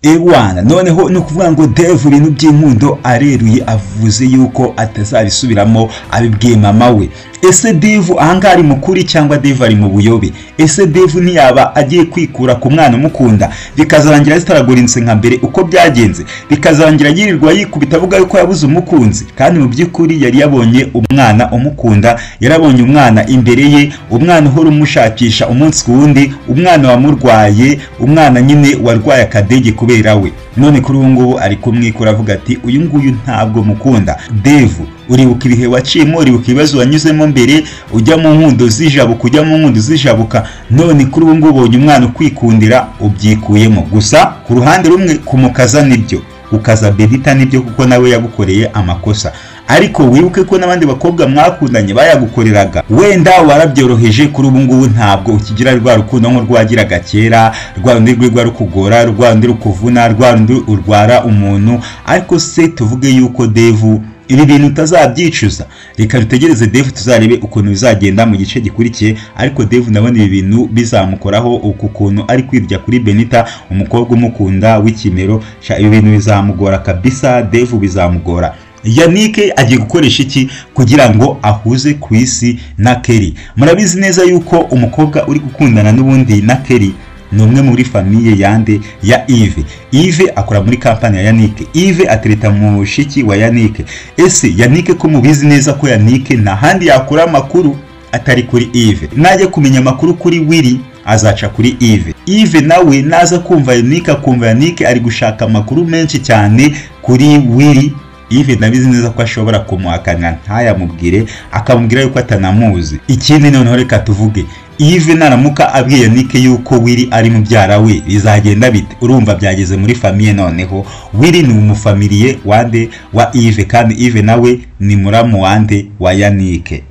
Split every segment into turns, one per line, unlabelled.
ewana noneho no kuvuga ngo Dave ibintu by'inkundo areruye avuze yuko atazabisubiramo abibwiye mama we. Ese Dave ahanga ari mukuri cyangwa Dave ari mu buyobe? Ese Dave ntiyaba agiye kwikura ku mwana umukunda bikazarangira zitaragorinse nka mbere uko byagenze, bikazarangira yirirwa yikubita avuga yuko yabuze umukunzi, kandi mu by'ukuri yari yabonye umwana umukunda, yarabonye umwana imbere ye, umwana uhora umushakisha umunsi ku wundi, umwana wamurwaye, umwana nyine warwaye akadege kubera we. None kuri ubu ngubu ari kumwikura avuga ati uyu nguyu ntabwo mukunda. Dave uribuka ibihe waciyemo, uribuka ibibazo wanyuzemo mbere, ujya mu nkundo zijabuka, none kuri ubu ngubu ubonye umwana ukwikundira ubyikuyemo. Gusa ku ruhande rumwe kumukaza nibyo, ukaza Benita nibyo kuko nawe yagukoreye amakosa, ariko wibuke ko n'abandi bakobwa mwakundanye bayagukoreraga. Wenda warabyoroheje kuri ubu ngubu ntabwo ukigira rwa rukundo nko rwagiraga kera, rwa rundi rwa rukugora, rwa rundi rukuvuna, rwa rundi urwara umuntu. Ariko se tuvuge yuko Dave ibi bintu utazabyicuza, reka dutegereze Dave tuzarebe ukuntu bizagenda mu gice gikurikiye. Ariko Dave nabona ibi bintu bizamukoraho uku kuntu ari kwirya kuri Benita, umukobwa umukunda w'ikimero. Ibi bintu bizamugora kabisa, Dave bizamugora. Yannick agiye gukoresha iki kugira ngo ahuze ku isi na Kelly? Murabizi neza yuko umukobwa uri gukundana n'ubundi na Kelly ni umwe muri famiye yande ya Yves. Yves akora muri kampani ya Yannick. Yves atereta mushiki wa Yannick. Ese Yannick ko mubizi neza ko Yannick nta handi yakura amakuru atari kuri Yves. Najye kumenya amakuru kuri Willy azaca kuri Yves. Yves nawe naza kumva Yannick, akumva Yannick ari gushaka amakuru menshi cyane kuri Willy. Yves nabizi neza ko ashobora kumuhakana ntayamubwire, akamubwira yuko atanamuzi. Ikindi noneho reka tuvuge, Yves naramuka abwiye Yannick yuko Willy ari mubyara we bizagenda bite? Urumva byageze muri famiye noneho. Willy ni umufamiliye wande wa Yves, kandi Yves nawe ni muramu wande wa Yannick.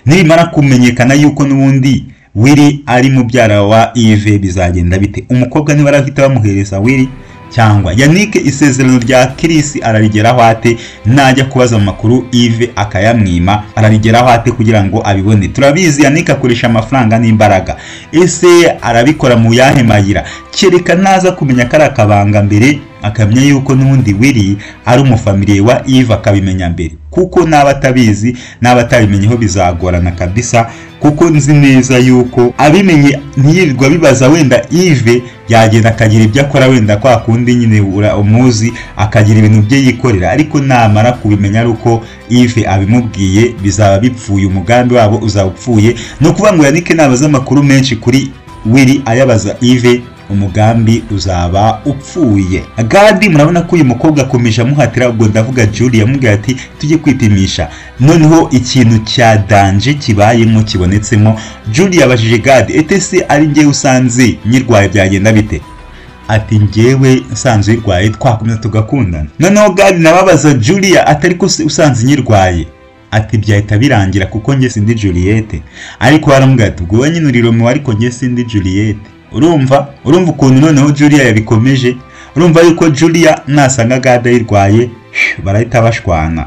Nimara kumenyekana yuko n'ubundi Willy ari mubyara wa Yves bizagenda bite? Umukobwa niba arafite bamuhereza Willy cyangwa Yannick isezerano rya Chris ararigeraho ate? Najya kubaza amakuru Yves akayamwima, ararigeraho ate kugira ngo abibone? Turabizi Yannick akoresha amafaranga n'imbaraga. Ese arabikora mu yahe mayira? Kereka naza kumenya kari akabanga mbere, akamenya yuko n'undi Willy ari umufamiliye wa Yves akabimenya mbere, kuko n'abatabizi n'abatabimenyeho bizagorana kabisa. Kuko nzi neza yuko abimenye ntiyirirwa bibaza, wenda Yves yagenda akagira ibyo akora, wenda kwa kundi nyine umuzi akagira ibintu bye yikorera, ariko namara kubimenya aruko Yves abimubwiye bizaba bipfuye, umugambi wabo uzaba upfuye. No kuvuga ngo Yannick nabaza amakuru menshi kuri Willy ayabaza Yves, umugambi uzaba upfuye. Gadi murabona ko uyu mukobwa akomeje amuhatira, ubwo ndavuga Julie yamubwiye ati tujye kwipimisha. Noneho ikintu cya danje kibayemo kibonetsemo, Julie yabajije Gadi ete se ari ngewe usanze nyirwaye byagenda bite? Ati ngewe nsanze yirwaye twakomeza tugakundana. Noneho Gadi nababaza Julia atari ko se usanze nyirwaye? Ati byahita birangira kuko nge sindi Juliette. Ariko baramubwira ati ubwo nyine uri Romeo ariko nge sindi Juliette. Urumva ukuntu noneho Julia yabikomeje. Urumva yuko Julia nasanga Gadi yirwaye barahita bashwana.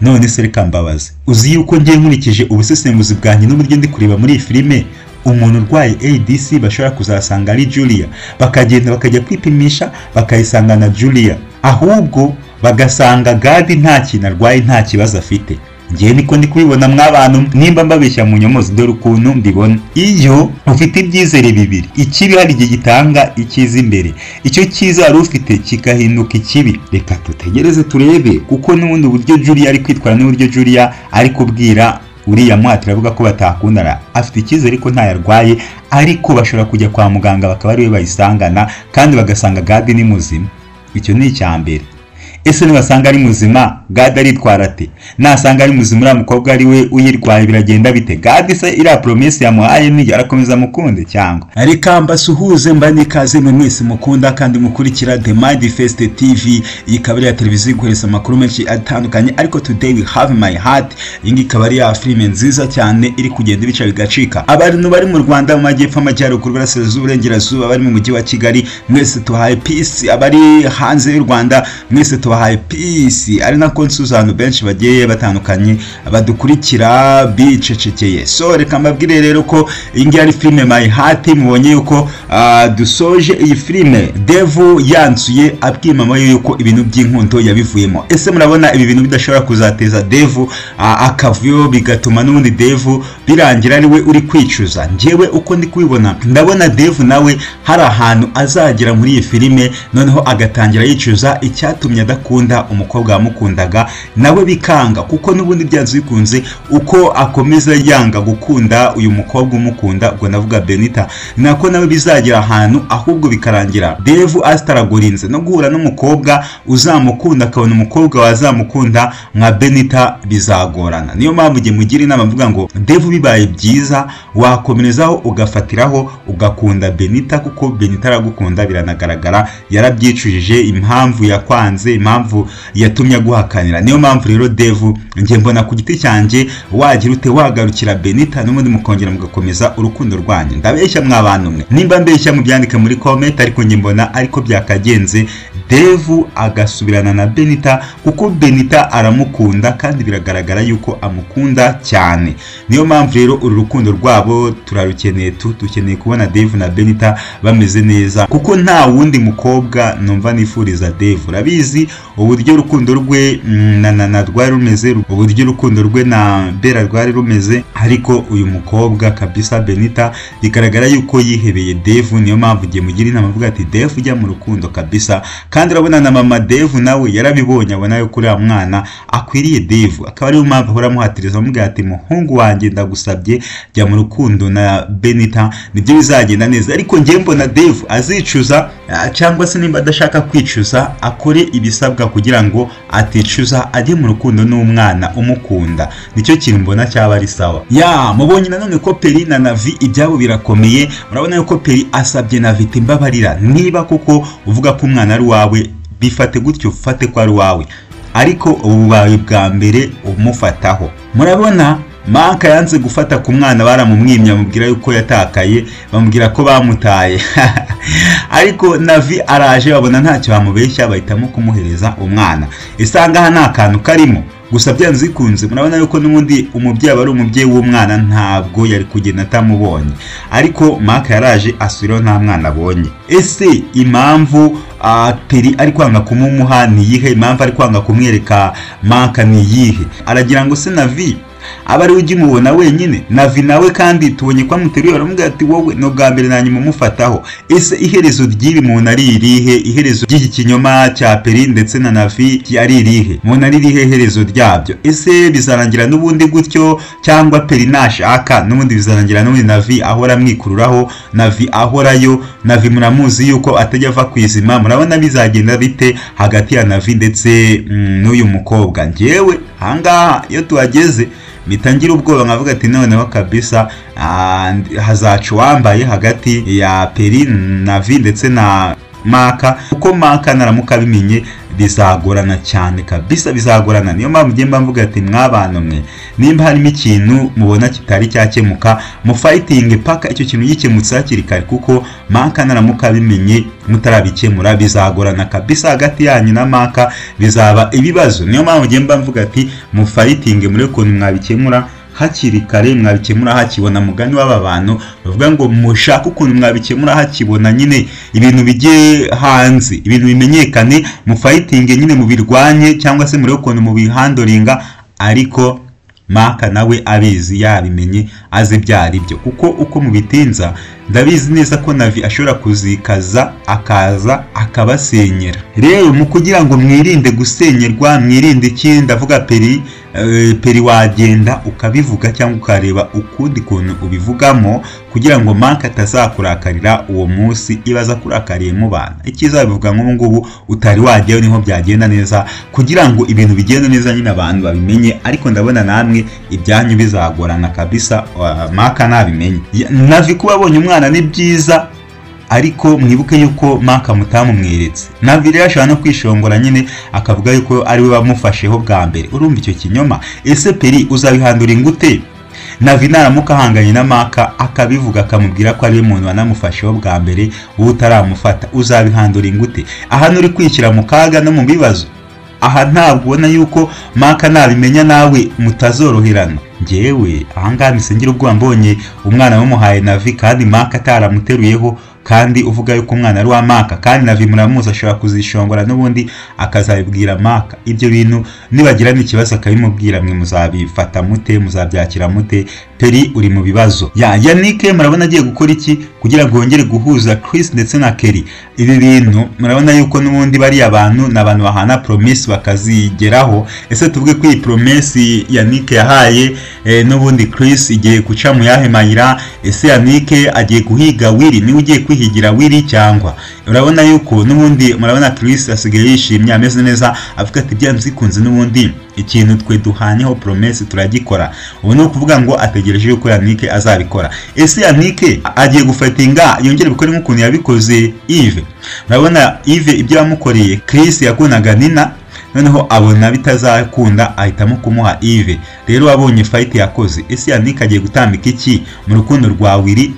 None se reka mbabaze, uzi yuko ngiye nkurikije ubusesenguzi bwanjye n'uburyo ndi kureba muri iyi filime, umuntu urwaye ADC bashobora kuzasanga ari Julia, bakagenda bakajya kwipimisha bakayisanga na Julia, ahubwo bagasanga Gadi nta kintu arwaye, nta kibazo afite. Ngiye niko ndi kubibona mw'abantu, nimba mbabeshya mu nyomozi dore ukuntu mbibona. Iyo ufite ibyizere bibiri, ikibi hari igihe gitanga ikiza imbere, icyo kiza wari ufite kikahinduka ikibi. Reka tutegereze turebe, kuko n'ubundi uburyo Julia ari kwitwara n'uburyo Julia ari kubwira uriya muhatira avuga ko batakundana, afite icyizere ko ntayarwaye, ariko bashobora kujya kwa muganga bakaba ari we bayisangana, kandi bagasanga Gadi ni muzima. Icyo ni icya mbere. Ese nibasanga ari muzima Gadi aritwara ate? Nasanga ari muzima uriya mukobwa ari we uyirwaye biragenda bite? Gadi se iriya promesse yamuhaye ni arakomeza mukunde cyangwa? Reka mbasuhuze mbane ikaze mwe mwese mukunda kandi mukurikira The Manifest TV, iyi kabari ya televiziyo ikoresha amakuru menshi atandukanye, ariko today we have my heart. Iyi kabari ya filime nziza cyane iri kugenda ibica bigacika. Abantu bari mu Rwanda mu majyepfo amajyaruguru burasirazuba uburengerazuba, bari mu mujyi wa Kigali mwese tuhaye peace, abari hanze y'u Rwanda mwese tubahaye peace. Ari nako ko nsuza abantu benshi bagiye batandukanye badukurikira bicecekeye. So reka mbabwire rero ko iyi ngiyi ari filime My Heart. Mubonye yuko dusoje iyi filime Devu yansuye abwimama yuko ibintu by'inkundo yabivuyemo. Ese murabona ibi bintu bidashobora kuzateza Devu akavuyo bigatuma n'ubundi Devu birangira ari we uri kwicuza? Njyewe uko ndi kubibona ndabona Devu nawe hari ahantu azagera muri iyi filime noneho agatangira yicuza icyatumye adakunda umukobwa wamukundaga nawe bikanga, kuko n'ubundi byanze bikunze uko akomeza yanga gukunda uyu mukobwa umukunda, ubwo navuga Benita, nako nawe bizagera ahantu ahubwo bikarangira Devu astaragorinze no guhura n'umukobwa uzamukunda akabona umukobwa wazamukunda nka Benita bizagorana. Niyo mpamvu ngiye mugira inama mvuga ngo Devu bibaye byiza wakomerezaho ugafatiraho ugakunda Benita, kuko Benita aragukunda biranagaragara, yarabyicujije impamvu yakwanze, impamvu yatumye aguhakanira. Niyo mpamvu rero Devu ngiye mbona ku giti cyanjye wagira ute wagarukira Benita n'ubundi mukongera mugakomeza urukundo rwanyu. Ndabeshya mwabantu mwe, nimba mbeshya mubyandike muri comment, ariko ngiye mbona ariko byakagenze Devu agasubirana na Benita, kuko Benita aramukunda kandi biragaragara yuko amukunda cyane. Niyo mpamvu rero uru rukundo rwabo turarukeneye, dukeneye kubona Devu na Benita bameze neza, kuko nta wundi mukobwa numva nifuriza Devu. Urabizi uburyo urukundo rwe na rwari rumeze, uburyo urukundo rwe na Bella rwari rumeze, ariko uyu mukobwa kabisa Benita bigaragara yuko yihebeye Devu. Niyo mpamvu ngiye mugira inama mvuga ati Devu ujya mu rukundo kabisa. Kandi urabona na mama Devu nawe yarabibonye, abona yuko uriya mwana akwiriye Devu, akaba ariyo mpamvu ahora amuhatiriza amubwira ati muhungu wanjye ndagusabye jya mu rukundo na Benita nibyo bizagenda neza. Ariko ngiye mbona Devu azicuza, cyangwa se nimba adashaka kwicuza akore ibisabwa kugira ngo aticuza ajye mu rukundo n'umwana umukunda. Nicyo kintu mbona cyaba ari sawa. Mubonye nanone ko Peri na Navi ibyabo birakomeye. Murabona yuko Peri asabye Navi imbabarira, niba kuko uvuga ko umwana ari wawe bifate gutyo, ufate ko ari wawe, ariko ububaye bwa mbere umufataho. Murabona Maka yanze gufata ku mwana, baramumwimya amubwira yuko yatakaye, bamubwira ko bamutaye ariko Navi araje babona ntacyo bamubeshya, bahitamo kumuhereza umwana. Isanga aha nta kantu karimo, gusa byanze bikunze murabona yuko n'ubundi umubyeyi ari umubyeyi w'umwana, ntabwo yari kugenda atamubonye. Ariko Maka yaraje asubiraho nta mwana abonye. Ese impamvu Peri ari kwanga kumumuha ni iyihe? Impamvu ari kwanga kumwereka Maka ni iyihe? Aragira ngo se Navi aba ari ujye umubona wenyine? Navi nawe kandi tubonye ko amuteruye, baramubwira ati wowe no bwa mbere nanyuma umufataho. Ese iherezo ry'ibi muntu ari irihe? Iherezo ry'iki kinyoma cya Peri ndetse na Navi ari irihe? Muntu ari irihe iherezo ryabyo? Ese bizarangira n'ubundi gutyo, cyangwa Peri nashaka n'ubundi bizarangira n'ubundi Navi ahora amwikururaho, Navi ahorayo? Navi muramuzi yuko atajya ava ku izima. Murabona bizagenda bite hagati ya Navi ndetse n'uyu mukobwa? Njyewe ahangaha iyo tuhageze mitangira ubwoba nkavuga ati noneho kabisa hazaca wambaye hagati ya Peri, Navi ndetse na Maka, kuko Maka naramuka bimenye bizagorana cyane kabisa, bizagorana. Niyo mpamvu ngiye mvuga ati mwabantu mwe, nimba harimo ikintu mubona kitari cyakemuka mu fighting paka icyo kintu gikemutse hakiri kare, kuko Maka naramuka bimenye mutarabikemura bizagorana kabisa hagati yanyu na Maka, bizaba ibibazo. Niyo mpamvu ngiye mvuga ati mu fighting muri ukuntu mwabikemura hakiri kare, mwabikemura hakibona. Mugani w'aba bantu bavuga ngo mushaka ukuntu mwabikemura hakibona, nyine ibintu bijye hanze, ibintu bimenyekane, mu fighting nyine mubirwanye, cyangwa se muri ukuntu mubihandoringa. Ariko Maka nawe abizi, yabimenye, azi byari byo, kuko uko mubitinza ndabizi neza ko Navi ashobora kuzikaza akaza akabasenyera. Rero mu kugira ngo mwirinde gusenyerwa, mwirinde ikindi, ndavuga Peri wagenda ukabivuga cyangwa ukareba ukundi kuntu ubivugamo, kugira ngo Maka atazakurakarira uwo munsi ibaza kurakariye mu bana. Ikiza bivuga ngo ngubu utari wajyayo niho byagenda neza, kugira ngo ibintu bigende neza nyine abantu babimenye. Ariko ndabona namwe ibyanyu bizagorana kabisa, Maka nabimenye. Navi kuba abonye umwana ni byiza, ariko mwibuke yuko Maka mutamumweretse. Navi rero ashobora no kwishongora nyine akavuga yuko ari we bamufasheho bwa mbere. Urumva icyo kinyoma? Ese Peri uzabihandura ingute? Navi naramuka ahanganye na Maka akabivuga akamubwira ko ari umuntu wanamufasheho bwa mbere, wowe utaramufata, uzabihandura ingute? Aha nuri kwikira mu kaga no mu bibazo. aha ntabwo ubona yuko Maka nabimenya nawe mutazoroherana. Njyewe ahangaha misengera ubwo mbonye umwana wamuhaye Navi kandi Maka ataramuteruyeho, kandi uvuga yuko umwana ari wa Maka kandi Navi muramuzi ashobora kuzishongora n'ubundi akazabibwira Maka. Ibyo bintu nibagira n'ikibazo akabimubwira, mwe muzabifata mute, muzabyakira mute? Peri uri mu bibazo. Yannick murabona agiye gukora iki kugira ngo yongere guhuza Chris ndetse na Kelly? Ibi bintu murabona yuko n'ubundi bari abantu n'abantu bahana promise bakazigeraho. Ese tuvuge ko iyi promise Yannick yahaye n'ubundi Chris igiye guca mu yahe mayira? Ese Yannick agiye guhiga Willy? Ni ugiye kwihigira Willy cyangwa? Urabona yuko n'ubundi murabona Chris asigaye yishimye ameze neza, avuga ati byanze kunze n'ubundi ikintu twe duhanyeho promise turagikora. Ubu no kuvuga ngo ategereje yuko Yannick azabikora. Ese Yannick agiye gufatinga yongere bikore nk'ukuntu yabikoze Yves? Murabona Yves ibyo yamukoreye Chris yakundaga Nina, noneho abona bitazakunda ahitamo kumuha Yves. Rero abonye fight yakoze. Ese Yannick agiye gutambika iki mu rukundo rwa Willy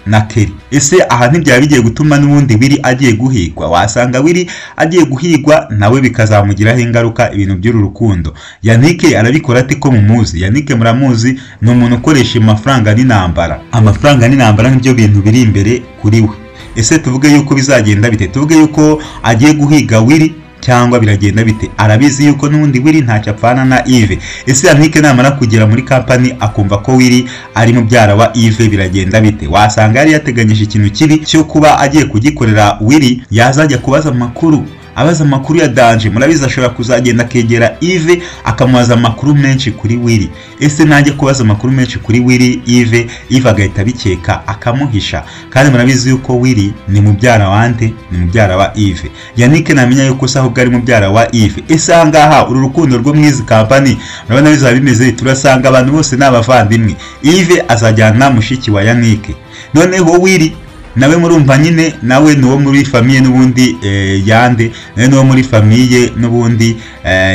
na Kelly? Ese aha ntibyaba bigiye gutuma n'ubundi Willy agiye guhigwa? Wasanga Willy agiye guhigwa nawe bikazamugiraho ingaruka ibintu by'uru rukundo. Yannick arabikora ate ko mumuzi? Yannick muramuzi ni umuntu ukoresha amafaranga n'intambara. Amafaranga n'intambara nibyo bintu biri imbere kuri we. Ese tuvuge yuko bizagenda bite? Tuvuge yuko agiye guhiga Willy cyangwa biragenda bite? Arabizi yuko n'ubundi Willy ntacyo apfana na Yves. Ese Yannick namara kugera muri company akumva ko Willy ari mubyara wa Yves, biragenda bite? Wasanga yari yateganyije ikintu kibi cyo kuba agiye kugikorera Willy, yazajya kubaza amakuru, abaza amakuru ya danger. Murabizi ashobora kuzagenda kegera Yves akamubaza amakuru menshi kuri Willy. Ese najye kubaza amakuru menshi kuri Willy Yves agahita bikeka akamuhisha, kandi murabizi yuko Willy ni mubyara wande, ni mubyara wa Yves. Yannick namenya yuko saho bwari mubyara wa Yves. Ese ahangaha uru rukundo rwo mwizi company murabona bizaba bimeze, turasanga abantu bose n'abavandimwe. Yves azajyana mushiki wa Yannick, noneho Willy nawe murumva nyine nawe nuwo muri famille n'ubundi yande, nuwo muri famille n'ubundi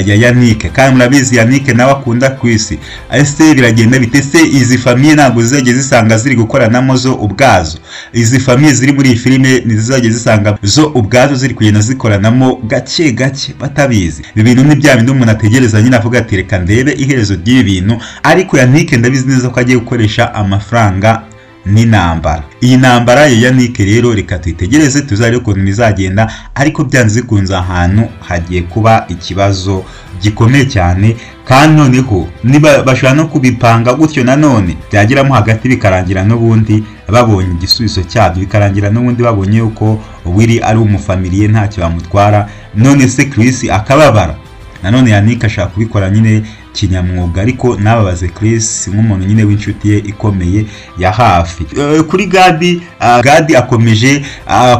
ya Yannick, kandi murabizi Yannick nawe akunda Chris. Ese biragenda bite? Se izi famille ntabwo zizajye zisanga ziri gukoranamo zo ubwazo? Izi famille ziri muri iyi filime ntizizajye zisanga zo ubwazo ziri kugenda zikoranamo gake gake batabizi? Ibi bintu ni bya bindi umuntu ategereza nyine avuga ati reka ndebe iherezo ry'ibi bintu. Ariko Yannick ndabizi neza ko agiye gukoresha amafaranga n'intambara. Iyi ntambara ya Yannick rero reka tuyitegereze tuzarebe ukuntu bizagenda, ariko byanze kunza ahantu hagiye kuba ikibazo gikomeye cyane. Kandi noneho niba bashobora no kubipanga gutyo nanone byagiramo hagati bikarangira n'ubundi babonye igisubizo cyabyo, bikarangira n'ubundi babonye yuko Willy ari umufamiliye ntacyo bamutwara, none se Chris akababara. Nanone Yannick ashaka kubikora nyine kinyamwuga, ariko nababaze Chris nk'umuntu nyine w'inshuti ye ikomeye ya hafi. Kuri Gadi akomeje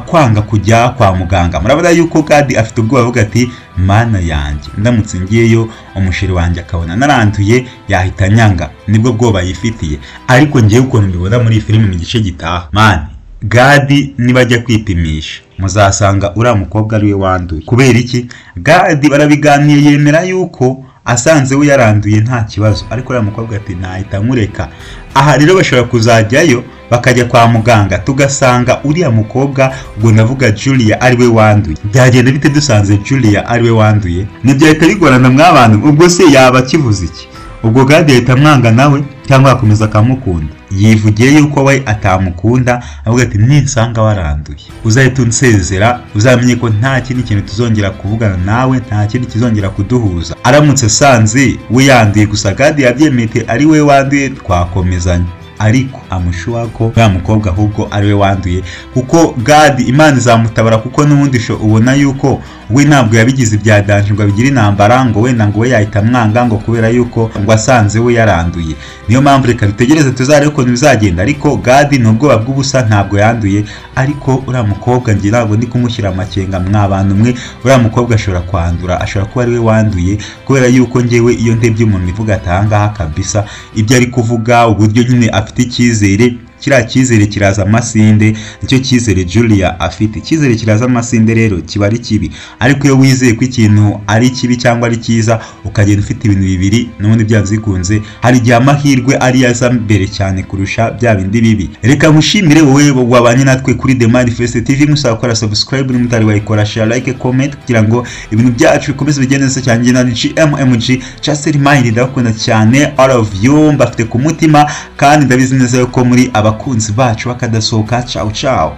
kwanga kujya kwa muganga. Murabona yuko Gadi afite ubwoba, avuga ati mana yanjye ndamutse ngiyeyo umushiri wanjye akabona naranduye yahita nyanga, nibwo bwoba yifitiye. Ariko ngiye ukuntu mbibona muri filime mu gice gitaha, man Gadi nibajya kwipimisha muzasanga uriya mukobwa ari we wanduye. Kubera iki? Gadi barabiganiye yemera yuko asanze we yaranduye nta kibazo, ariko uriya mukobwa ati nahita nkureka. Aha rero bashobora kuzajyayo bakajya kwa muganga tugasanga uriya mukobwa, ubwo ndavuga Julia, ari we wanduye. Byagenda bite dusanze Julia ari we wanduye? Nibyahita bigorana mw'abantu. Ubwo se yaba kivuze iki? Ubwo Gadi yahita mwanga nawe cyangwa akomeza akamukunda? Yivugiye yuko we atamukunda, avuga ati ninsanga waranduye uzahita unsezera, uzamenye ko nta kindi kintu tuzongera kuvugana nawe, nta kindi kizongera kuduhuza. Aramutse sanze we yanduye gusa Gadi yabyemete ari we wanduye twakomezanya, ariko amushuwa ko ya mukobwa ahubwo ari we wanduye, kuko Gadi Imana izamutabara, kuko n'ubundi ubona yuko we ntabwo yabigize ibya danger ngo abigira intambara ngo wenda ngo we yahita mwanga ngo kubera yuko ngo asanze we yaranduye. Niyo mpamvu reka dutegereze tuzarebe ukuntu bizagenda. Ariko Gadi n'ubwoba bw'ubusa ntabwo yanduye, ariko uriya mukobwa ngira ntabwo ndi kumushyira amakenga mw'abantu mwe. Uriya mukobwa ashobora kwandura, ashobora kuba ari we wanduye, kubera yuko ngewe iyo ndebye umuntu ivuga ati ahangaha kabisa ibyo ari kuvuga, uburyo nyine afite icyizere kiriya cyizere kiraza amasinde, nicyo cyizere Julia afite. Icyizere kiraza amasinde rero kiba ari kibi, ariko iyo wizeye ko ikintu ari kibi cyangwa ari cyiza ukagenda ufite ibintu bibiri n'ubundi byazikunze, hari igihe amahirwe ari yaza mbere cyane kurusha bya bindi bibi. Reka mushimire wowe wabanye natwe kuri The Manifest TV, musaba gukora subscribe n'umutari wayikora, share, like, comment kugira ngo ibintu byacu bikomeze bigende neza cyane. Na GMMG just remind, ndakunda cyane all of you, mbafite ku mutima kandi ndabizi neza yuko muri abakunzi bacu bakadasohoka. Ciao ciao.